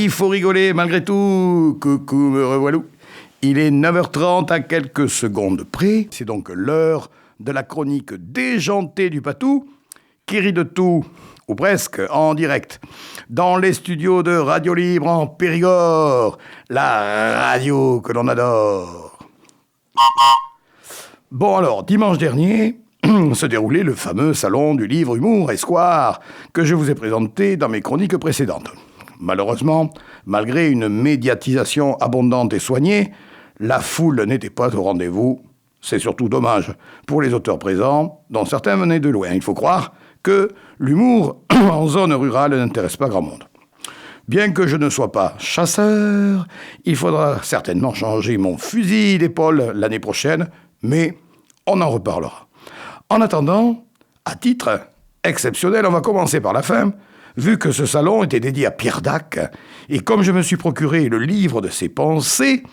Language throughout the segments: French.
il faut rigoler malgré tout. Coucou, me revoilà. Il est 9h30 à quelques secondes près. C'est donc l'heure de la chronique déjantée du Patou, qui rit de tout, ou presque, en direct, dans les studios de Radio Libre en Périgord, la radio que l'on adore. Bon alors, dimanche dernier, se déroulait le fameux salon du livre Humour et Square que je vous ai présenté dans mes chroniques précédentes. Malheureusement, malgré une médiatisation abondante et soignée, la foule n'était pas au rendez-vous. C'est surtout dommage pour les auteurs présents, dont certains venaient de loin. Il faut croire que l'humour en zone rurale n'intéresse pas grand monde. Bien que je ne sois pas chasseur, il faudra certainement changer mon fusil d'épaule l'année prochaine, mais on en reparlera. En attendant, à titre exceptionnel, on va commencer par la fin, vu que ce salon était dédié à Pierre Dac, et comme je me suis procuré le livre de ses pensées,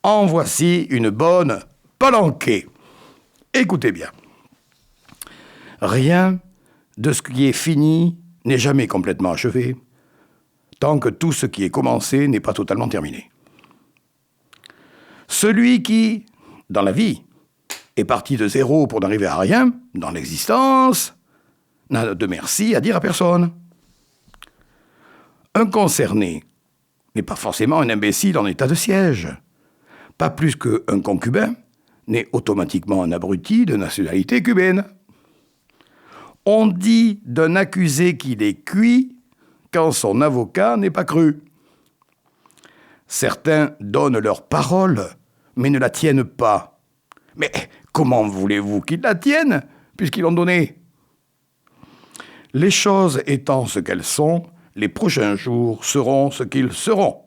en voici une bonne palanquée. Écoutez bien. Rien de ce qui est fini n'est jamais complètement achevé, tant que tout ce qui est commencé n'est pas totalement terminé. Celui qui, dans la vie, est parti de zéro pour n'arriver à rien, dans l'existence, n'a de merci à dire à personne. Un concerné n'est pas forcément un imbécile en état de siège. Pas plus qu'un concubin n'est automatiquement un abruti de nationalité cubaine. On dit d'un accusé qu'il est cuit quand son avocat n'est pas cru. Certains donnent leur parole, mais ne la tiennent pas. Mais comment voulez-vous qu'ils la tiennent, puisqu'ils l'ont donnée ? Les choses étant ce qu'elles sont, les prochains jours seront ce qu'ils seront,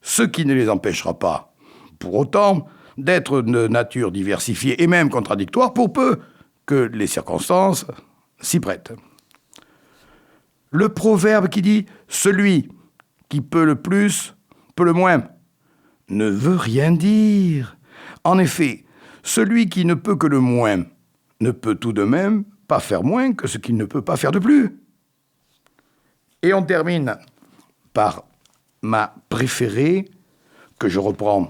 ce qui ne les empêchera pas, pour autant, d'être de nature diversifiée et même contradictoire, pour peu que les circonstances s'y prêtent. Le proverbe qui dit « celui qui peut le plus, peut le moins » ne veut rien dire. En effet, celui qui ne peut que le moins ne peut tout de même pas faire moins que ce qu'il ne peut pas faire de plus. Et on termine par ma préférée, que je reprends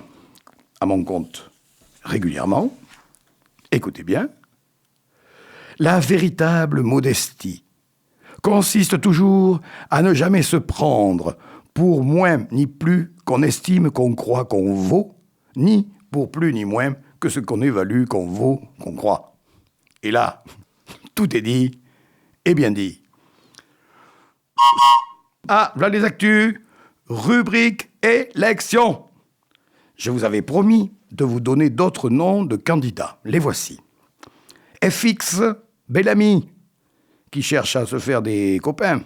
à mon compte régulièrement. Écoutez bien. La véritable modestie consiste toujours à ne jamais se prendre pour moins ni plus qu'on estime qu'on croit qu'on vaut, ni pour plus ni moins que ce qu'on évalue qu'on vaut, qu'on croit. Et là, tout est dit et bien dit. Ah, voilà les actus, rubrique élection. Je vous avais promis de vous donner d'autres noms de candidats. Les voici. FX Bellamy, qui cherche à se faire des copains.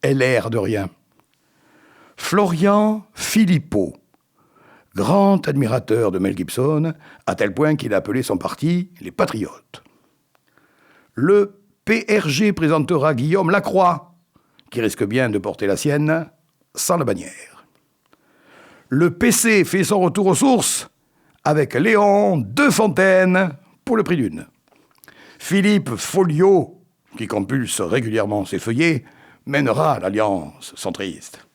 LR de rien. Florian Philippot, grand admirateur de Mel Gibson, à tel point qu'il a appelé son parti les Patriotes. Le PRG présentera Guillaume Lacroix, qui risque bien de porter la sienne sans la bannière. Le PC fait son retour aux sources avec Léon Defontaine pour le prix d'une. Philippe Folliot, qui compulse régulièrement ses feuillets, mènera l'alliance centriste.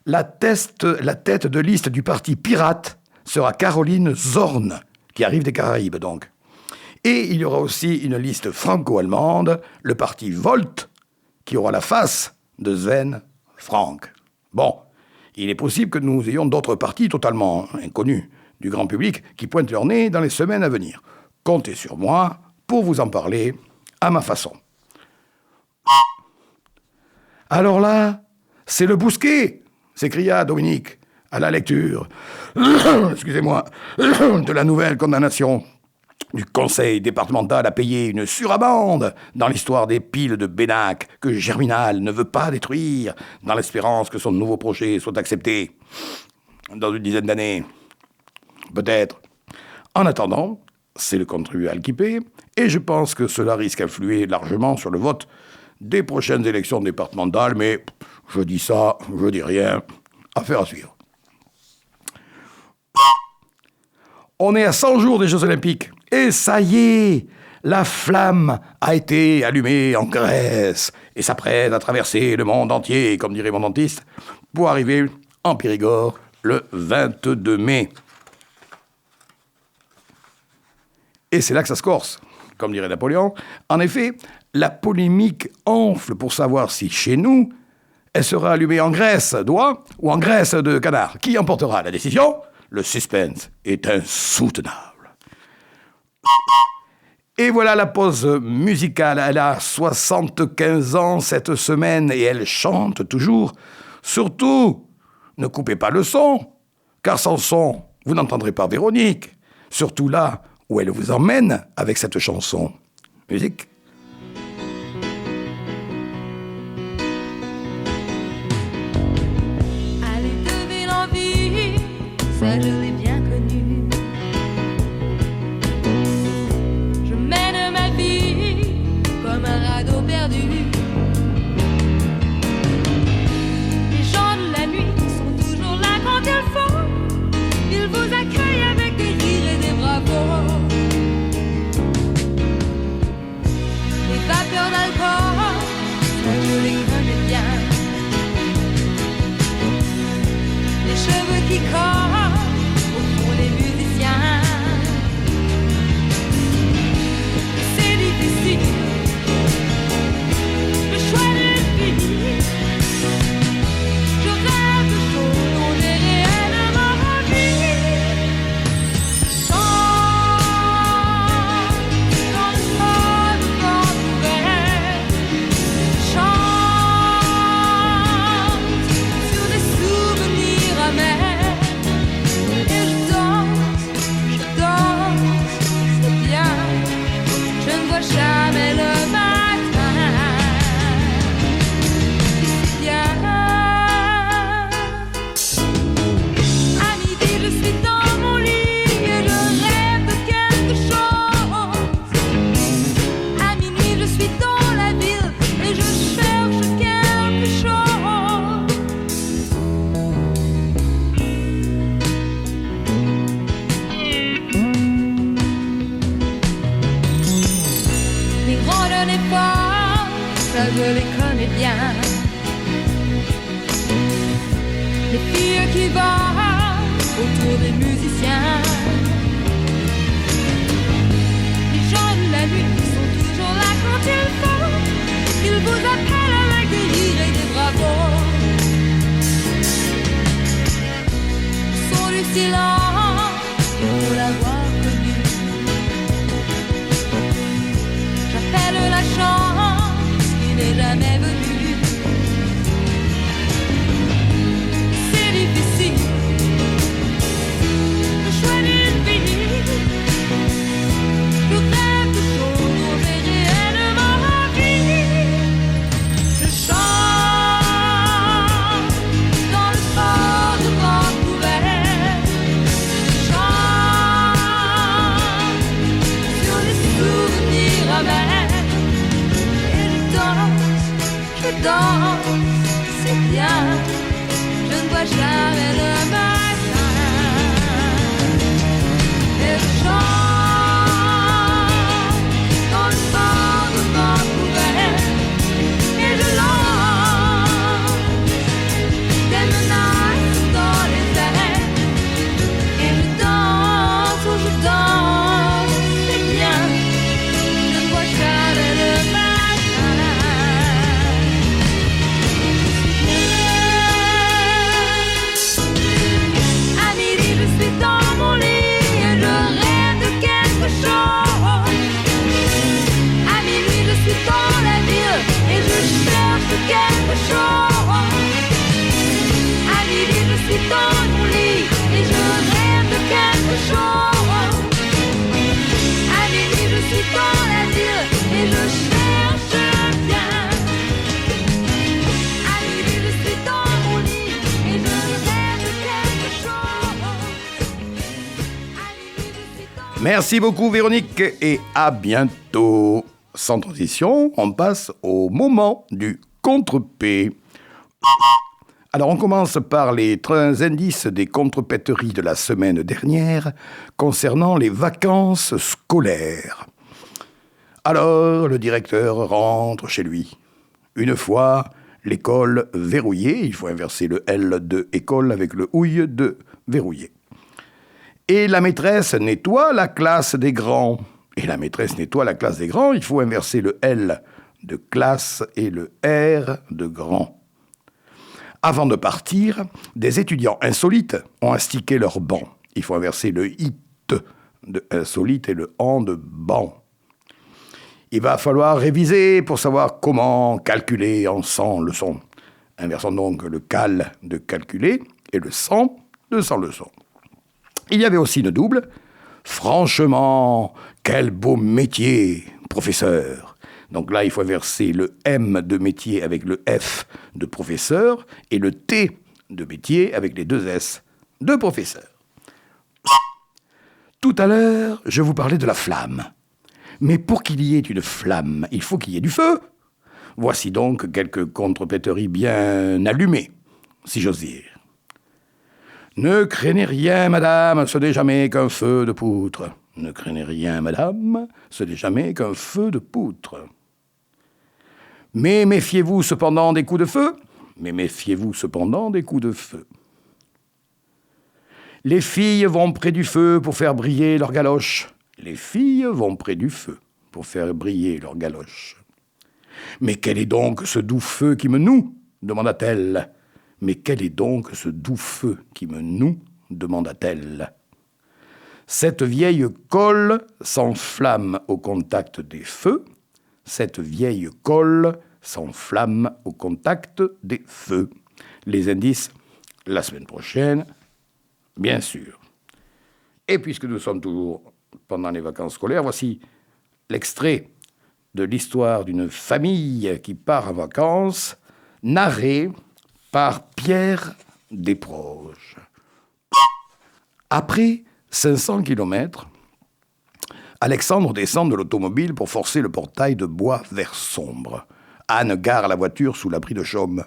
La tête de liste du parti pirate sera Caroline Zorn, qui arrive des Caraïbes donc. Et il y aura aussi une liste franco-allemande, le parti Volt, qui aura la face de Sven Frank. Bon, il est possible que nous ayons d'autres partis totalement inconnus du grand public qui pointent leur nez dans les semaines à venir. Comptez sur moi pour vous en parler à ma façon. Alors là, c'est le bousquet, s'écria Dominique à la lecture, excusez-moi, de la nouvelle condamnation du conseil départemental à payer une suramende dans l'histoire des piles de Bénac que Germinal ne veut pas détruire dans l'espérance que son nouveau projet soit accepté dans une dizaine d'années. Peut-être. En attendant, c'est le contribuable qui paie, et je pense que cela risque d'influer largement sur le vote des prochaines élections départementales, mais je dis ça, je dis rien, affaire à suivre. On est à 100 jours des Jeux Olympiques, et ça y est, la flamme a été allumée en Grèce, et s'apprête à traverser le monde entier, comme dirait mon dentiste, pour arriver en Périgord, le 22 mai. Et c'est là que ça se corse, comme dirait Napoléon. En effet, la polémique enfle pour savoir si, chez nous, elle sera allumée en graisse d'oie ou en graisse de canard. Qui emportera la décision? Le suspense est insoutenable. Et voilà la pause musicale. Elle a 75 ans cette semaine et elle chante toujours. Surtout, ne coupez pas le son, car sans son, vous n'entendrez pas Véronique. Surtout là où elle vous emmène avec cette chanson. Musique. Aller de ville en ville, ça je l'ai bien connu. Je mène ma vie comme un radeau perdu. Les gens de la nuit sont toujours là quand il faut. Ils vous accueillent avec des rires et des bravos. Les vapeurs d'alcool, ça je les connais bien. Les cheveux qui collent au fond les musiciens. C'est difficile, le choix d'une vie. Je rêve de choses dont j'ai réellement envie. Chante dans le froid du vent ouvert. Chante sur des souvenirs amers. Et je danse, c'est bien. Je ne vois jamais le matin. C'est bien. À midi, je suis dans mon lit et je rêve de quelque chose. À minuit, je suis dans la ville et je cherche quelque chose. Les grandes efforts, ça je les connais bien. Les filles qui volent autour des musiciens. Les gens de la nuit sont toujours là quand il faut. Ils vous appellent avec des rires et des bravos. Le son du silence, il faut l'avoir connu. J'appelle la chance qui n'est jamais venue. C'est difficile, le choix d'une vie. Je rêve de choses dont j'ai réellement envie. Je chante dans le fort de Vancouver. Je chante sur les souvenirs amers. Je danse, c'est bien. Je ne vois jamais le matin. Et je chante dans le fort de Vancouver. Et je lance des menaces dans les airs. Et je danse, oh je danse, c'est bien. Je ne vois jamais le matin. À midi, je suis dans mon lit et je rêve de quelque chose. À minuit, je suis dans la ville et je cherche quelque chose. À midi, je suis dans mon lit et je rêve de quelque chose. À minuit, je suis dans la ville et je cherche bien. À midi, je suis dans mon lit et je rêve de quelque chose. À minuit, je suis dans... Merci beaucoup Véronique et à bientôt. Sans transition, on passe au moment du contre-P. Alors on commence par les 13 indices des contrepèteries de la semaine dernière concernant les vacances scolaires. Alors le directeur rentre chez lui. Une fois, L'école verrouillée, il faut inverser le L de école avec le ouille de verrouillé. Et la maîtresse nettoie la classe des grands. Et la maîtresse nettoie la classe des grands, il faut inverser le L de classe et le R de grand. Avant de partir, des étudiants insolites ont astiqué leur banc. Il faut inverser le IT de insolite et le AN de banc. Il va falloir réviser pour savoir comment calculer en 100 leçons. Inversons donc le cal de calculer et le 100 de 100 leçons. Il y avait aussi le double. Franchement, quel beau métier, professeur. Donc là, il faut inverser le M de métier avec le F de professeur et le T de métier avec les deux S de professeur. Tout à l'heure, je vous parlais de la flamme. Mais pour qu'il y ait une flamme, il faut qu'il y ait du feu. Voici donc quelques contrepéteries bien allumées, si j'ose dire. Ne craignez rien, madame, ce n'est jamais qu'un feu de poutre. Ne craignez rien, madame, ce n'est jamais qu'un feu de poutre. Mais méfiez-vous cependant des coups de feu. Mais méfiez-vous cependant des coups de feu. Les filles vont près du feu pour faire briller leurs galoches. Les filles vont près du feu pour faire briller leurs galoches. Mais quel est donc ce doux feu qui me noue ? Demanda-t-elle. Mais quel est donc ce doux feu qui me noue ? Demanda-t-elle. Cette vieille colle s'enflamme au contact des feux. Cette vieille colle s'enflamme au contact des feux. Les indices, la semaine prochaine, bien sûr. Et puisque nous sommes toujours pendant les vacances scolaires, voici l'extrait de l'histoire d'une famille qui part en vacances, narré par Pierre Desproges. Après 500 kilomètres, Alexandre descend de l'automobile pour forcer le portail de bois vert sombre. Anne gare la voiture sous l'abri de chaume.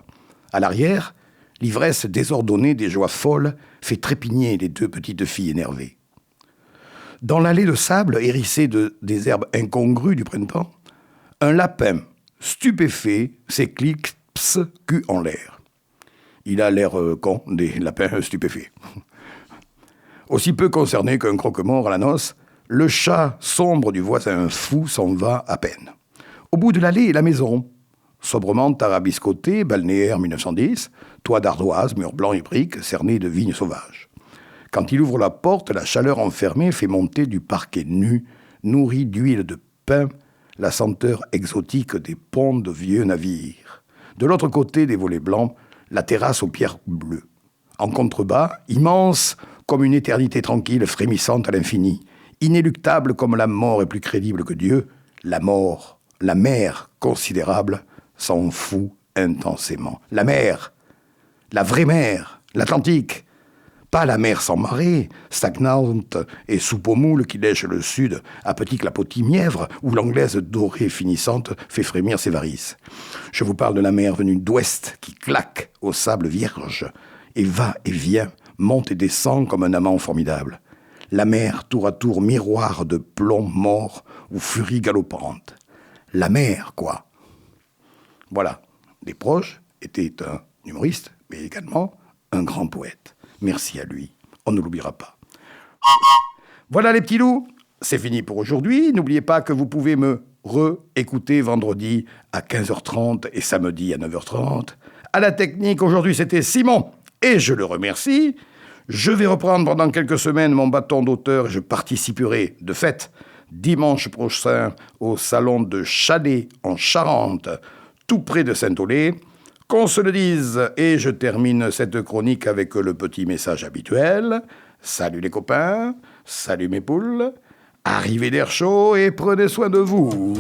À l'arrière, l'ivresse désordonnée des joies folles fait trépigner les deux petites filles énervées. Dans l'allée de sable hérissée des herbes incongrues du printemps, un lapin stupéfait s'éclipse cul en l'air. Il a l'air con, des lapins stupéfaits. Aussi peu concerné qu'un croque-mort à la noce, le chat sombre du voisin fou s'en va à peine. Au bout de l'allée est la maison, sobrement tarabiscotée, balnéaire 1910, toit d'ardoise, murs blancs et briques, cernés de vignes sauvages. Quand il ouvre la porte, la chaleur enfermée fait monter du parquet nu, nourri d'huile de pin, la senteur exotique des ponts de vieux navires. De l'autre côté des volets blancs, la terrasse aux pierres bleues. En contrebas, immense comme une éternité tranquille, frémissante à l'infini, inéluctable comme la mort est plus crédible que Dieu, la mort, la mer considérable, s'en fout intensément. La mer, la vraie mer, l'Atlantique, pas la mer sans marée, stagnante et soupe aux moules qui lèche le sud à petits clapotis mièvres, où l'anglaise dorée finissante fait frémir ses varices. Je vous parle de la mer venue d'ouest qui claque au sable vierge et va et vient, monte et descend comme un amant formidable. La mer tour à tour miroir de plomb mort ou furie galopante. La mer, quoi. Voilà, Desproges était un humoriste, mais également un grand poète. Merci à lui, on ne l'oubliera pas. Voilà les petits loups, c'est fini pour aujourd'hui. N'oubliez pas que vous pouvez me réécouter vendredi à 15h30 et samedi à 9h30. À la technique, aujourd'hui, c'était Simon, et je le remercie. Je vais reprendre pendant quelques semaines mon bâton d'auteur et je participerai, de fait, dimanche prochain au salon de Chalais en Charente, tout près de Saint-Aulé. Qu'on se le dise, et je termine cette chronique avec le petit message habituel. Salut les copains, salut mes poules, arrivez d'air chaud et prenez soin de vous.